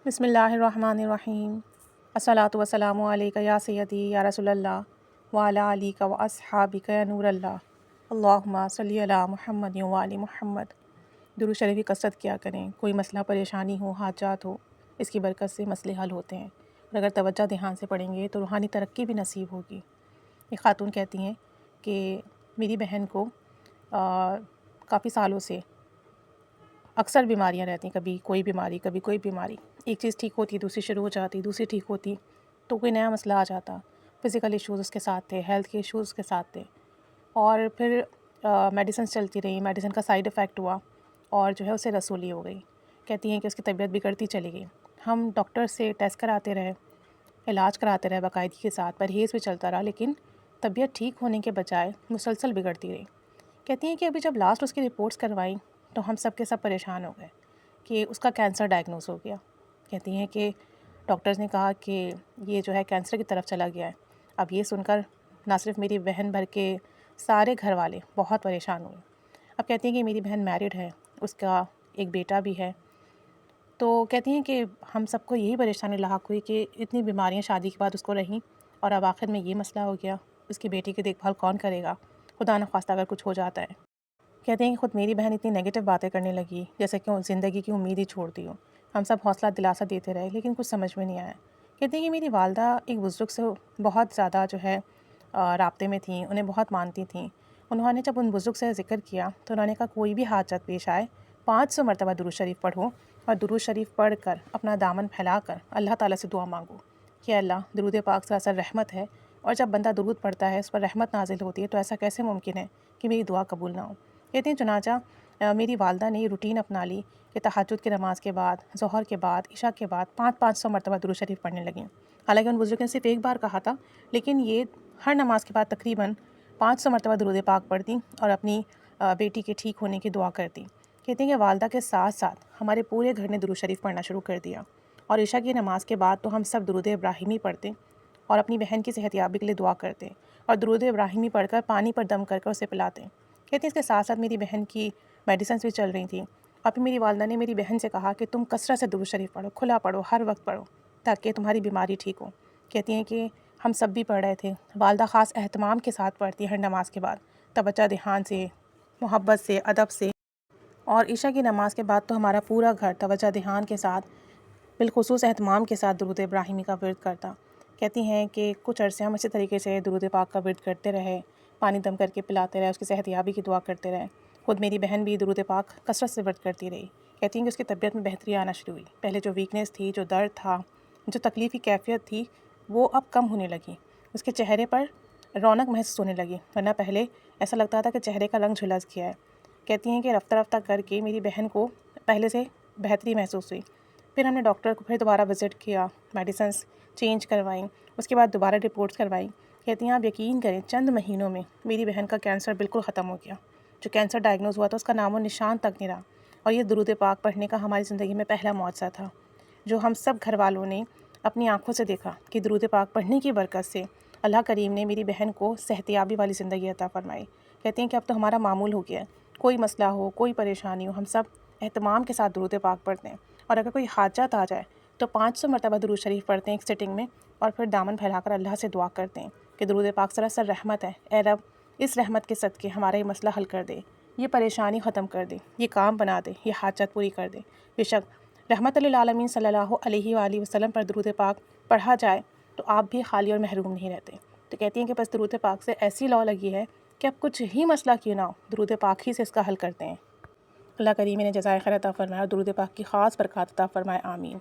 بسم اللہ الرحمن الرحیم۔ الصلاۃ والسلام علیک یا سیدی یا رسول اللہ وعلی آلک و اصحابک یا نور اللہ، اللہم صلی علی محمد و آل محمد۔ درود شریف کی کثرت کیا کریں۔ کوئی مسئلہ پریشانی ہو، حاجات ہو، اس کی برکت سے مسئلے حل ہوتے ہیں، اور اگر توجہ دھیان سے پڑھیں گے تو روحانی ترقی بھی نصیب ہوگی۔ ایک خاتون کہتی ہیں کہ میری بہن کو کافی سالوں سے اکثر بیماریاں رہتی ہیں، کبھی کوئی بیماری کبھی کوئی بیماری، ایک چیز ٹھیک ہوتی دوسری شروع ہو جاتی، دوسری ٹھیک ہوتی تو کوئی نیا مسئلہ آ جاتا۔ فزیکل ایشوز اس کے ساتھ تھے، ہیلتھ کے ایشوز اس کے ساتھ تھے، اور پھر میڈیسنس چلتی رہیں، میڈیسن کا سائیڈ افیکٹ ہوا اور جو ہے اسے رسولی ہو گئی۔ کہتی ہیں کہ اس کی طبیعت بگڑتی چلی گئی۔ ہم ڈاکٹر سے ٹیسٹ کراتے رہے، علاج کراتے رہے باقاعدگی کے ساتھ، پرہیز بھی چلتا رہا، لیکن طبیعت ٹھیک ہونے کے بجائے مسلسل بگڑتی رہی۔ کہتی ہیں کہ ابھی جب لاسٹ اس کی رپورٹس کروائیں تو ہم سب کے سب پریشان ہو گئے کہ اس کا کینسر ڈائگنوز ہو گیا۔ کہتی ہیں کہ ڈاکٹرز نے کہا کہ یہ جو ہے کینسر کی طرف چلا گیا ہے۔ اب یہ سن کر نہ صرف میری بہن بھر کے سارے گھر والے بہت پریشان ہوئے۔ اب کہتی ہیں کہ میری بہن میرڈ ہے، اس کا ایک بیٹا بھی ہے، تو کہتی ہیں کہ ہم سب کو یہی پریشانی لاحق ہوئی کہ اتنی بیماریاں شادی کے بعد اس کو رہیں، اور اب آخر میں یہ مسئلہ ہو گیا، اس کی بیٹی کی دیکھ بھال کون کرے گا، خدا نخواستہ اگر کچھ ہو جاتا ہے۔ کہتے ہیں کہ خود میری بہن اتنی نیگیٹو باتیں کرنے لگی جیسے کہ زندگی کی امید ہی چھوڑ دی ہو۔ ہم سب حوصلہ دلاسا دیتے رہے لیکن کچھ سمجھ میں نہیں آیا۔ کہتے ہیں کہ میری والدہ ایک بزرگ سے بہت زیادہ جو ہے رابطے میں تھیں، انہیں بہت مانتی تھیں۔ انہوں نے جب ان بزرگ سے ذکر کیا تو انہوں نے کہا کوئی بھی حاجت پیش آئے 500 مرتبہ درود شریف پڑھو، اور درود شریف پڑھ کر اپنا دامن پھیلا کر اللہ تعالیٰ سے دعا مانگو کہ اللہ درود پاک سراسر رحمت ہے، اور جب بندہ درود پڑھتا ہے اس پر رحمت نازل ہوتی ہے، تو ایسا کیسے ممکن ہے کہ میری دعا قبول نہ ہو۔ کہتے ہیں چنانچہ میری والدہ نے یہ روٹین اپنا لی کہ تہجد کی نماز کے بعد، ظہر کے بعد، عشاء کے بعد 500 مرتبہ درود شریف پڑھنے لگیں۔ حالانکہ ان بزرگ نے صرف ایک بار کہا تھا، لیکن یہ ہر نماز کے بعد تقریباً 500 مرتبہ درود پاک پڑھتی اور اپنی بیٹی کے ٹھیک ہونے کی دعا کرتی۔ کہتے ہیں کہ والدہ کے ساتھ ساتھ ہمارے پورے گھر نے درود شریف پڑھنا شروع کر دیا، اور عشاء کی نماز کے بعد تو ہم سب درود ابراہیمی پڑھتے اور اپنی بہن کی صحت یابی کے لیے دعا کرتے، اور درود ابراہیمی پڑھ کر پانی پر دم کر اسے پلاتے۔ کہتے ہیں اس کے ساتھ ساتھ میری بہن کی میڈیسنس بھی چل رہی تھیں، اور پھر میری والدہ نے میری بہن سے کہا کہ تم کثرت سے درود شریف پڑھو، کھلا پڑھو، ہر وقت پڑھو، تاکہ تمہاری بیماری ٹھیک ہو۔ کہتی ہیں کہ ہم سب بھی پڑھ رہے تھے، والدہ خاص اہتمام کے ساتھ پڑھتی ہر نماز کے بعد، توجہ دھیان سے، محبت سے، ادب سے، اور عشاء کی نماز کے بعد تو ہمارا پورا گھر توجہ دھیان کے ساتھ بالخصوص اہتمام کے ساتھ درود ابراہیمی کا ورد کرتا۔ کہتی ہیں کہ کچھ عرصے ہم اسی طریقے سے درود پاک کا ورد کرتے رہے، پانی دم کر کے پلاتے رہے، اس کی صحت یابی کی دعا کرتے رہے۔ خود میری بہن بھی درود پاک کثرت سے ورد کرتی رہی۔ کہتی ہیں کہ اس کی طبیعت میں بہتری آنا شروع ہوئی، پہلے جو ویکنیس تھی، جو درد تھا، جو تکلیفی کیفیت تھی، وہ اب کم ہونے لگی۔ اس کے چہرے پر رونق محسوس ہونے لگی، ورنہ پہلے ایسا لگتا تھا کہ چہرے کا رنگ جھلس گیا ہے۔ کہتی ہیں کہ رفتہ رفتہ کر کے میری بہن کو پہلے سے بہتری محسوس ہوئی۔ پھر ہم نے ڈاکٹر کو پھر دوبارہ وزٹ کیا، میڈیسنس چینج کروائیں، اس کے بعد دوبارہ رپورٹس کروائیں۔ کہتی ہیں آپ یقین کریں چند مہینوں میں میری بہن کا کینسر بالکل ختم ہو گیا۔ جو کینسر ڈائگنوز ہوا تھا اس کا نام و نشان تک نہیں رہا، اور یہ درود پاک پڑھنے کا ہماری زندگی میں پہلا معجزہ تھا، جو ہم سب گھر والوں نے اپنی آنکھوں سے دیکھا کہ درود پاک پڑھنے کی برکت سے اللہ کریم نے میری بہن کو صحت یابی والی زندگی عطا فرمائی۔ کہتے ہیں کہ اب تو ہمارا معمول ہو گیا ہے، کوئی مسئلہ ہو، کوئی پریشانی ہو، ہم سب اہتمام کے ساتھ درود پاک پڑھتے ہیں، اور اگر کوئی حاجت آ جائے تو 500 مرتبہ درود شریف پڑھتے ہیں ایک سٹنگ میں، اور پھر دامن پھیلا کر اللہ سے دعا کرتے ہیں کہ درود پاک سراسر رحمت ہے، اے رب اس رحمت کے صدقے ہمارا یہ مسئلہ حل کر دے، یہ پریشانی ختم کر دے، یہ کام بنا دے، یہ حاجت پوری کر دے۔ بے شک رحمت للعالمین صلی اللہ علیہ وآلہ وسلم پر درود پاک پڑھا جائے تو آپ بھی خالی اور محروم نہیں رہتے۔ تو کہتی ہیں کہ بس درود پاک سے ایسی لو لگی ہے کہ اب کچھ ہی مسئلہ کیوں نہ ہو، درود پاک ہی سے اس کا حل کرتے ہیں۔ اللہ کریم نے جزائے خیر عطا فرمائے اور درود پاک کی خاص برکات عطا فرمائے، آمین۔